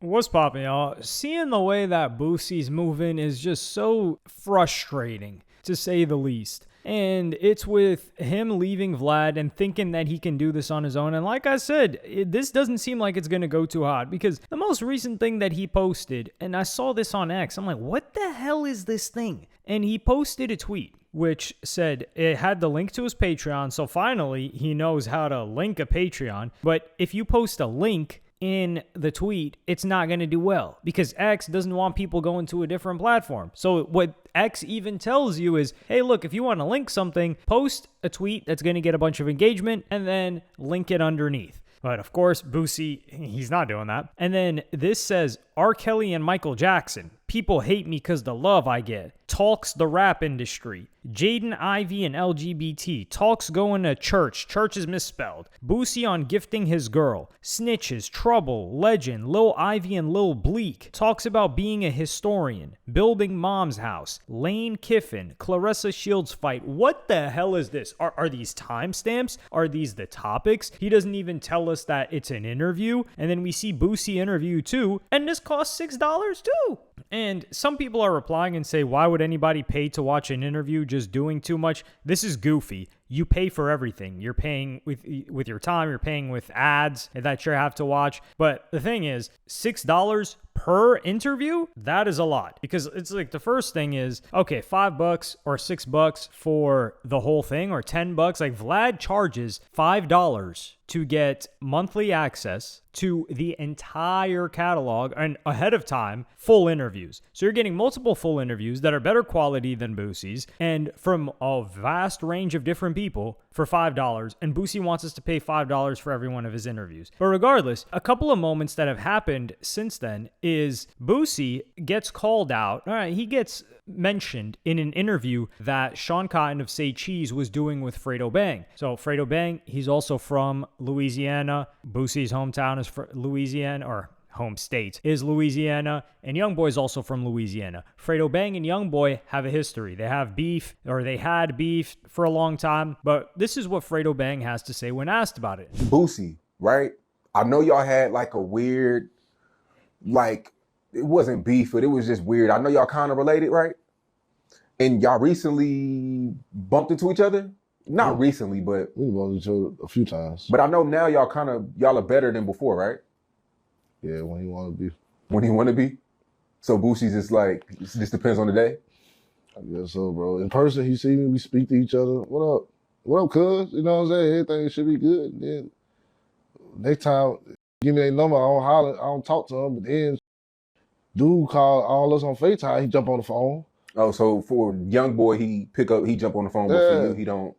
What's poppin', y'all? Seeing the way that Boosie's moving is just so frustrating, to say the least. And it's with him leaving Vlad and thinking that he can do this on his own. And like I said, this doesn't seem like it's going to go too hot, because the most recent thing that he posted, and I saw this on X, I'm like, what the hell is this thing? And he posted a tweet which said it had the link to his Patreon. So finally, he knows how to link a Patreon. But if you post a link in the tweet, it's not going to do well, because X doesn't want people going to a different platform. So what X even tells you is, hey, look, if you want to link something, post a tweet that's going to get a bunch of engagement and then link it underneath. But of course, Boosie, he's not doing that. And then this says, R. Kelly and Michael Jackson. People hate me because the love I get. Talks the rap industry. Jaden Ivey and LGBT. Talks going to church. Church is misspelled. Boosie on gifting his girl. Snitches. Trouble. Legend. Lil Ivy and Lil Bleak. Talks about being a historian. Building mom's house. Lane Kiffin. Clarissa Shields fight. What the hell is this? Are these timestamps? Are these the topics? He doesn't even tell us that it's an interview. And then we see Boosie interview too. And this costs $6 too. And some people are replying and say, why would anybody pay to watch an interview just doing too much? This is goofy. You pay for everything. You're paying with your time. You're paying with ads that you have to watch. But the thing is, $6 per interview, that is a lot. Because it's like, the first thing is, okay, $5 or $6 for the whole thing, or $10. Like, Vlad charges $5 to get monthly access to the entire catalog and ahead of time full interviews. So you're getting multiple full interviews that are better quality than Boosie's and from a vast range of different people for $5. And Boosie wants us to pay $5 for every one of his interviews. But regardless, a couple of moments that have happened since then is Boosie gets called out. All right, he gets mentioned in an interview that Sean Cotton of Say Cheese was doing with Fredo Bang. So Fredo Bang, he's also from Louisiana. Boosie's hometown is Louisiana, or home state is Louisiana, and Youngboy's also from Louisiana. Fredo Bang and Youngboy have a history. They have beef, or they had beef for a long time, but this is what Fredo Bang has to say when asked about it. Boosie, right? I know y'all had like a weird, like, it wasn't beef, but it was just weird. I know y'all kind of related, right? And y'all recently bumped into each other? Not recently, but we bumped into each other a few times. But I know now y'all are better than before, right? Yeah, when he want to be. When he want to be? So Boosie's just like, it just depends on the day? I guess so, bro. In person, he see me, we speak to each other. What up? What up, cuz? You know what I'm saying? Everything should be good. And then next time, give me their number, I don't holler, I don't talk to him. But then dude called all us on FaceTime, he jump on the phone. Oh, so for Youngboy, he jump on the phone, but for you, he don't.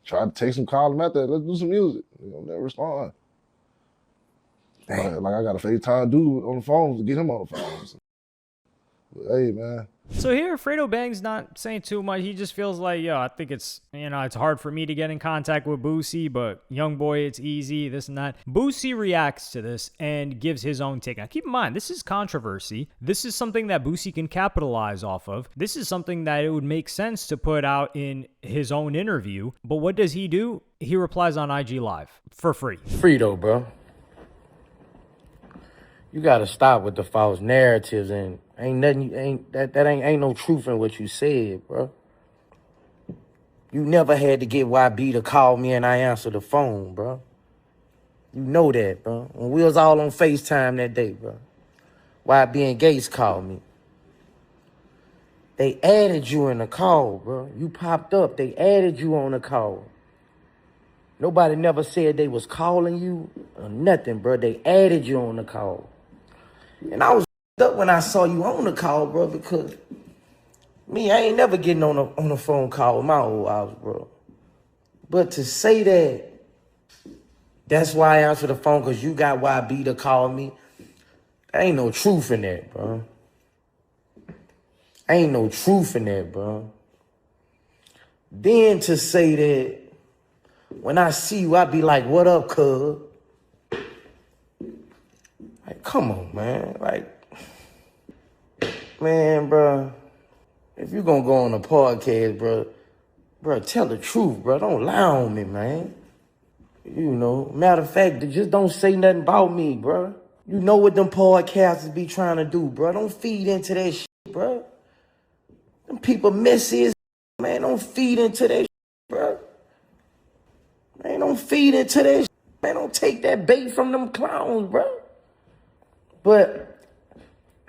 Try to take some call him out there. Let's do some music. You know, never respond. Like I got a FaceTime dude on the phone to get him on the phone. So, but, hey, man. So here, Fredo Bang's not saying too much. He just feels like, yo, I think it's hard for me to get in contact with Boosie, but Youngboy, it's easy, this and that. Boosie reacts to this and gives his own take. Now, keep in mind, this is controversy. This is something that Boosie can capitalize off of. This is something that it would make sense to put out in his own interview. But what does he do? He replies on IG Live for free. Fredo, bro. You gotta stop with the false narratives, and ain't no truth in what you said, bro. You never had to get YB to call me and I answer the phone, bro. You know that, bro. When we was all on FaceTime that day, bro, YB and Gates called me. They added you in the call, bro. You popped up. They added you on the call. Nobody never said they was calling you or nothing, bro. They added you on the call. And I was up when I saw you on the call, bro, because I ain't never getting on a phone call with my old house, bro. But to say that's why I answered the phone, because you got YB to call me, there ain't no truth in that, bro. Ain't no truth in that, bro. Then to say that when I see you, I be like, what up, cuz? Like, come on, man. Like, man, bro, if you gonna go on a podcast, bro, tell the truth, bro. Don't lie on me, man. You know, matter of fact, just don't say nothing about me, bro. You know what them podcasters be trying to do, bro. Don't feed into that shit, bro. Them people messy as man. Don't feed into that shit, bro. Man, don't feed into that shit. Man, don't take that bait from them clowns, bro. But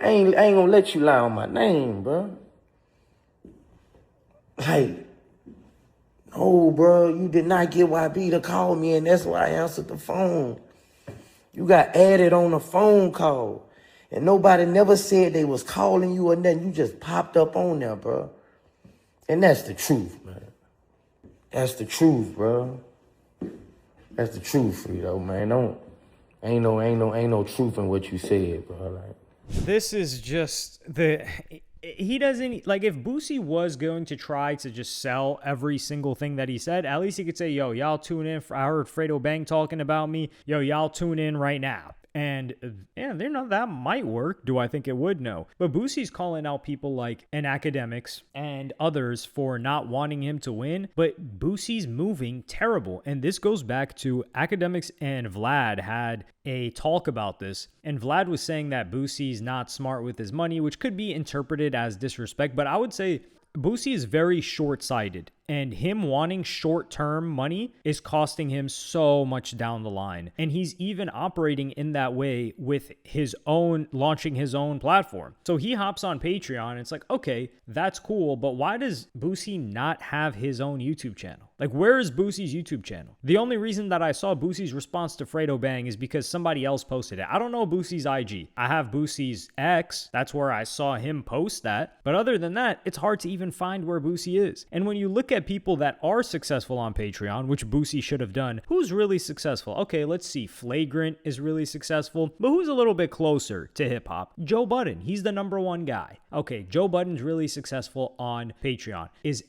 I ain't gonna let you lie on my name, bro. Like, no, bro, you did not get YB to call me, and that's why I answered the phone. You got added on a phone call, and nobody never said they was calling you or nothing. You just popped up on there, bro. And that's the truth, man. That's the truth, bro. That's the truth, Frito, man. Ain't no truth in what you said, bro. Like, this is just he doesn't, like, if Boosie was going to try to just sell every single thing that he said, at least he could say, yo, y'all tune in. I heard Fredo Bang talking about me. Yo, y'all tune in right now. And yeah, that might work. Do I think it would? No. But Boosie's calling out people like academics and others for not wanting him to win. But Boosie's moving terrible. And this goes back to academics and Vlad had a talk about this. And Vlad was saying that Boosie's not smart with his money, which could be interpreted as disrespect. But I would say Boosie is very short-sighted. And him wanting short-term money is costing him so much down the line. And he's even operating in that way with launching his own platform. So he hops on Patreon and it's like, okay, that's cool, but why does Boosie not have his own YouTube channel? Like, where is Boosie's YouTube channel? The only reason that I saw Boosie's response to Fredo Bang is because somebody else posted it. I don't know Boosie's IG. I have Boosie's X. That's where I saw him post that. But other than that, it's hard to even find where Boosie is. And when you look at people that are successful on Patreon, which Boosie should have done, who's really successful? Okay, let's see. Flagrant is really successful, but who's a little bit closer to hip hop? Joe Budden. He's the number one guy. Okay, Joe Budden's really successful on Patreon. He's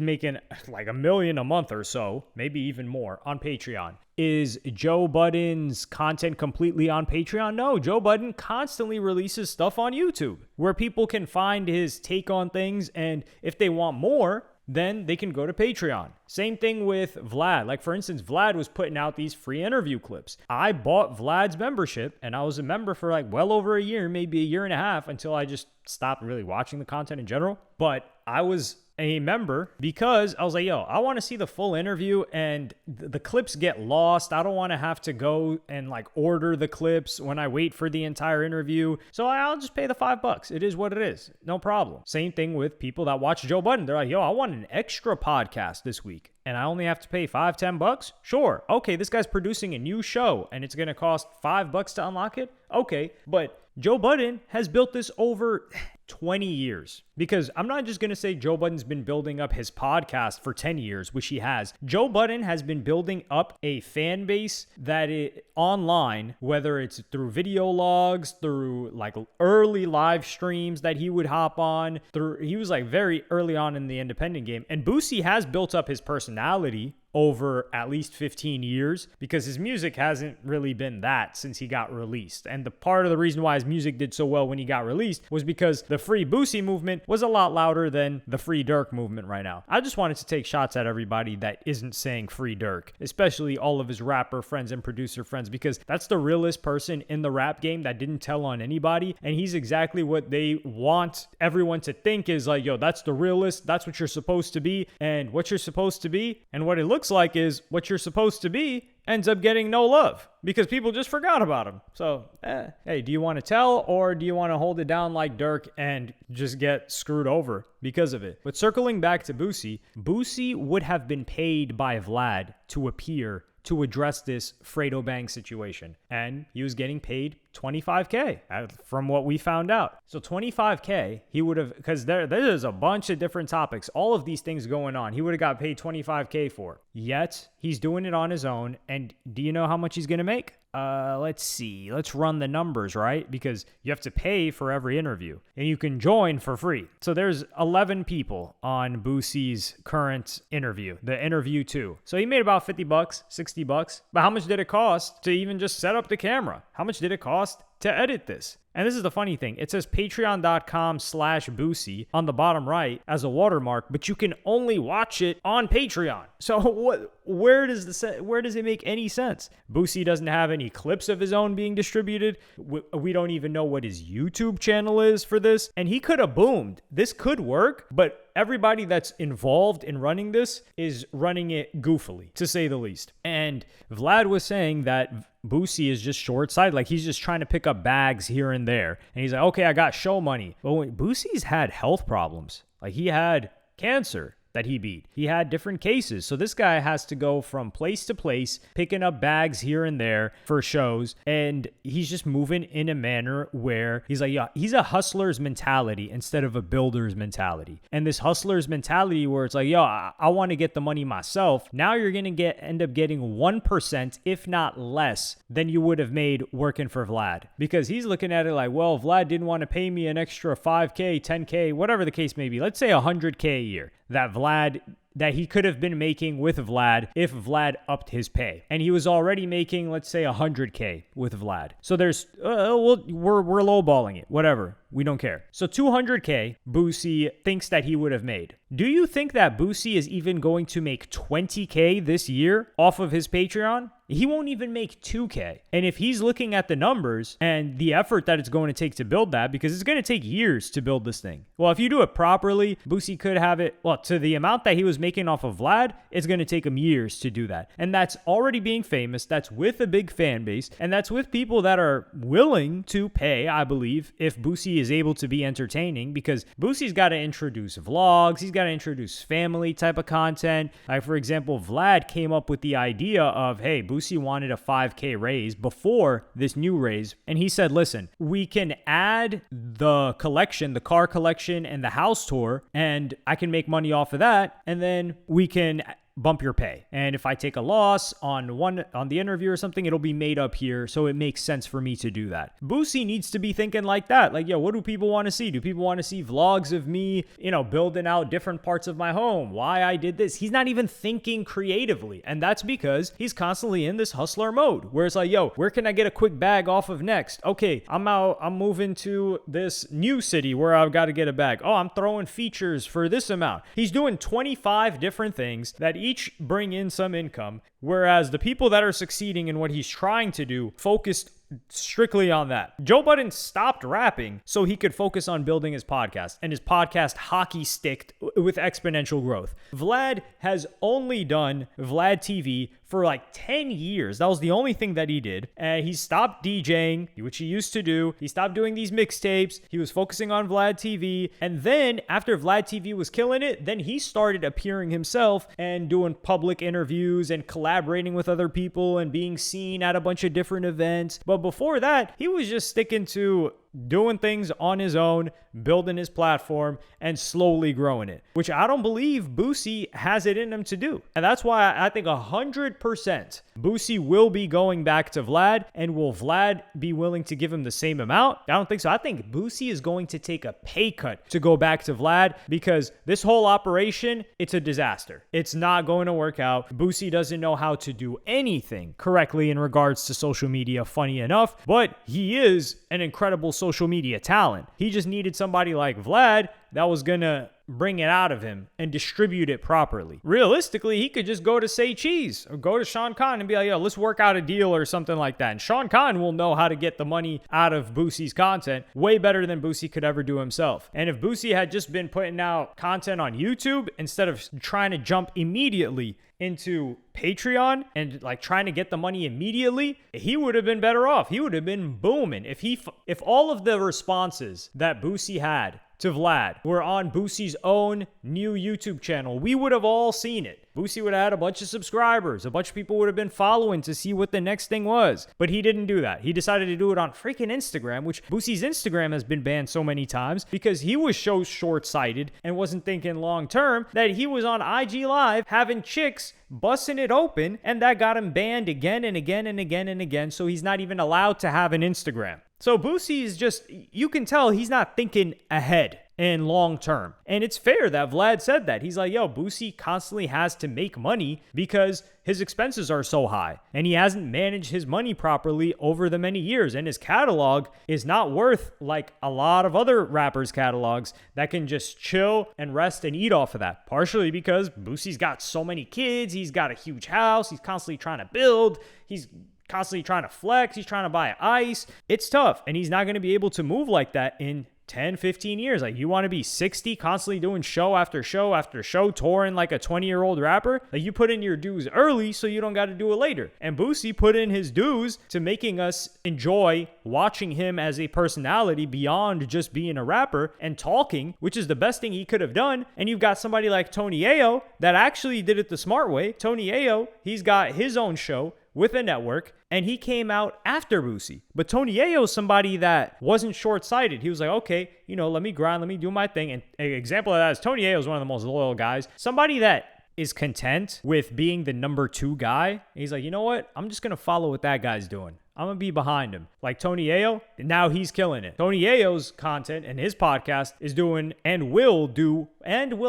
making like $1 million a month or so, maybe even more on Patreon. Is Joe Budden's content completely on Patreon? No, Joe Budden constantly releases stuff on YouTube where people can find his take on things, and if they want more, then they can go to Patreon. Same thing with Vlad. Like, for instance, Vlad was putting out these free interview clips. I bought Vlad's membership, and I was a member for like well over a year, maybe a year and a half, until I just stopped really watching the content in general. But I was a member because I was like, yo, I want to see the full interview, and the clips get lost. I don't want to have to go and like order the clips when I wait for the entire interview. So I'll just pay the $5. It is what it is. No problem. Same thing with people that watch Joe Budden. They're like, yo, I want an extra podcast this week, and I only have to pay $5-10. Sure. Okay, this guy's producing a new show and it's going to cost $5 to unlock it. Okay, but Joe Budden has built this over 20 years, because I'm not just going to say Joe Budden's been building up his podcast for 10 years, which he has. Joe Budden has been building up a fan base that online, whether it's through video logs, through like early live streams that he would hop on, he was like very early on in the independent game. And Boosie has built up his personality over at least 15 years, because his music hasn't really been that since he got released. And the part of the reason why his music did so well when he got released was because the Free Boosie movement was a lot louder than the Free Durk movement right now. I just wanted to take shots at everybody that isn't saying Free Durk, especially all of his rapper friends and producer friends, because that's the realest person in the rap game that didn't tell on anybody. And he's exactly what they want everyone to think is like, yo, that's the realest. That's what you're supposed to be. And what you're supposed to be and what it looks like is what you're supposed to be ends up getting no love because people just forgot about him. So, hey, do you want to tell, or do you want to hold it down like Durk and just get screwed over because of it? But circling back to Boosie would have been paid by Vlad to appear to address this Fredo Bang situation. And he was getting paid $25K from what we found out. So $25K, he would have, because there's a bunch of different topics, all of these things going on, he would have got paid $25K for. Yet, he's doing it on his own. And do you know how much he's going to make? Let's see. Let's run the numbers, right? Because you have to pay for every interview and you can join for free. So there's 11 people on Boosie's current interview, the interview 2. So he made about $50, $60. But how much did it cost to even just set up the camera? How much did it cost to edit this. And this is the funny thing. It says patreon.com/Boosie on the bottom right as a watermark, but you can only watch it on Patreon. So where does it make any sense? Boosie doesn't have any clips of his own being distributed. We don't even know what his YouTube channel is for this. And he could have boomed. This could work, but everybody that's involved in running this is running it goofily, to say the least. And Vlad was saying that Boosie is just short-sighted. Like, he's just trying to pick up bags here and there. And he's like, okay, I got show money. But Boosie's had health problems. Like, he had cancer that he beat. He had different cases. So this guy has to go from place to place, picking up bags here and there for shows. And he's just moving in a manner where he's like, yeah, he's a hustler's mentality instead of a builder's mentality. And this hustler's mentality where it's like, yo, I want to get the money myself. Now you're going to end up getting 1%, if not less, than you would have made working for Vlad. Because he's looking at it like, well, Vlad didn't want to pay me an extra 5K, 10K, whatever the case may be. Let's say 100K a year that he could have been making with Vlad if Vlad upped his pay. And he was already making, let's say, 100K with Vlad. So there's, we're lowballing it, whatever. We don't care. So 200K, Boosie thinks that he would have made. Do you think that Boosie is even going to make 20K this year off of his Patreon? He won't even make 2K. And if he's looking at the numbers and the effort that it's going to take to build that, because it's going to take years to build this thing. Well, if you do it properly, Boosie could have it, well, to the amount that he was making off of Vlad, it's going to take him years to do that. And that's already being famous. That's with a big fan base. And that's with people that are willing to pay, I believe, if Boosie is able to be entertaining, because Boosie's got to introduce vlogs. He's got to introduce family type of content. Like, for example, Vlad came up with the idea of, hey, Boosie wanted a 5K raise before this new raise. And he said, listen, we can add the collection, the car collection and the house tour, and I can make money off of that. And then we can bump your pay. And if I take a loss on the interview or something, it'll be made up here. So it makes sense for me to do that. Boosie needs to be thinking like that. Like, yo, what do people want to see? Do people want to see vlogs of me, building out different parts of my home? Why I did this? He's not even thinking creatively. And that's because he's constantly in this hustler mode where it's like, yo, where can I get a quick bag off of next? Okay, I'm moving to this new city where I've got to get a bag. Oh, I'm throwing features for this amount. He's doing 25 different things that each bring in some income, whereas the people that are succeeding in what he's trying to do focused strictly on that. Joe Budden stopped rapping so he could focus on building his podcast, and his podcast hockey sticked with exponential growth. Vlad has only done Vlad TV for like 10 years. That was the only thing that he did. And he stopped DJing, which he used to do. He stopped doing these mixtapes. He was focusing on Vlad TV. And then after Vlad TV was killing it, then he started appearing himself and doing public interviews and collaborating with other people and being seen at a bunch of different events. But before that, he was just sticking to doing things on his own, building his platform, and slowly growing it, which I don't believe Boosie has it in him to do. And that's why I think 100% Boosie will be going back to Vlad, and will Vlad be willing to give him the same amount? I don't think so. I think Boosie is going to take a pay cut to go back to Vlad, because this whole operation, it's a disaster. It's not going to work out. Boosie doesn't know how to do anything correctly in regards to social media, funny enough, but he is an incredible social media talent. He just needed somebody like Vlad that was gonna bring it out of him and distribute it properly. Realistically, he could just go to Say Cheese or go to Sean Khan and be like, yo, let's work out a deal or something like that. And Sean Khan will know how to get the money out of Boosie's content way better than Boosie could ever do himself. And if Boosie had just been putting out content on YouTube instead of trying to jump immediately into Patreon and like trying to get the money immediately, he would have been better off. He would have been booming. If all of the responses that Boosie had to Vlad were on Boosie's own new YouTube channel, we would have all seen it. Boosie would have had a bunch of subscribers. A bunch of people would have been following to see what the next thing was. But he didn't do that. He decided to do it on freaking Instagram, which Boosie's Instagram has been banned so many times because he was so short-sighted and wasn't thinking long-term that he was on IG Live having chicks busting it open, and that got him banned again and again and again and again, so he's not even allowed to have an Instagram. So Boosie is just, you can tell he's not thinking ahead. and long term. And it's fair that Vlad said that. He's like, yo, Boosie constantly has to make money because his expenses are so high and he hasn't managed his money properly over the many years. And his catalog is not worth like a lot of other rappers' catalogs that can just chill and rest and eat off of that. Partially because Boosie's got so many kids. He's got a huge house. He's constantly trying to build. He's constantly trying to flex. He's trying to buy ice. It's tough. And he's not going to be able to move like that in 10, 15 years. Like, you want to be 60, constantly doing show after show after show, touring like a 20-year-old rapper? Like, you put in your dues early so you don't got to do it later. And Boosie put in his dues to making us enjoy watching him as a personality beyond just being a rapper and talking, which is the best thing he could have done. And you've got somebody like Tony Ayo that actually did it the smart way. Tony Ayo, he's got his own show with a network, and he came out after Boosie. But Tony Ayo is somebody that wasn't short-sighted. He was like, okay, let me grind, let me do my thing. And an example of that is Tony Ayo is one of the most loyal guys. Somebody that is content with being the number 2 guy. And he's like, you know what? I'm just going to follow what that guy's doing. I'm going to be behind him. Like Tony Ayo, now he's killing it. Tony Ayo's content and his podcast is doing and will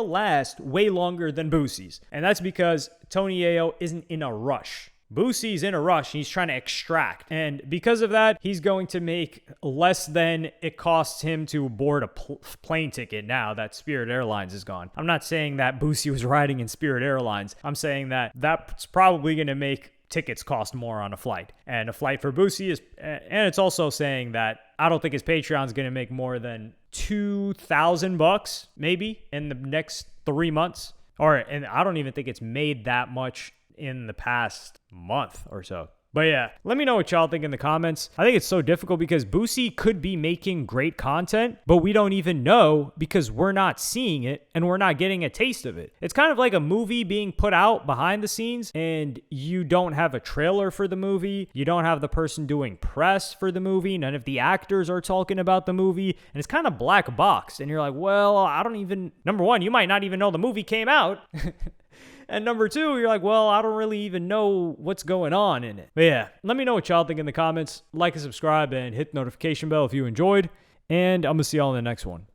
last way longer than Boosie's. And that's because Tony Ayo isn't in a rush. Boosie's in a rush. He's trying to extract. And because of that, he's going to make less than it costs him to board a plane ticket now that Spirit Airlines is gone. I'm not saying that Boosie was riding in Spirit Airlines. I'm saying that that's probably going to make tickets cost more on a flight. And a flight for Boosie is, and it's also saying that I don't think his Patreon is going to make more than $2,000 maybe in the next 3 months. And I don't even think it's made that much in the past month or so. But yeah, let me know what y'all think in the comments. I think it's so difficult because Boosie could be making great content, but we don't even know because we're not seeing it and we're not getting a taste of it. It's kind of like a movie being put out behind the scenes and you don't have a trailer for the movie. You don't have the person doing press for the movie. None of the actors are talking about the movie. And it's kind of black box. And you're like, well, number one, you might not even know the movie came out. And number 2, you're like, well, I don't really even know what's going on in it. But yeah, let me know what y'all think in the comments. Like and subscribe and hit the notification bell if you enjoyed. And I'm going to see y'all in the next one.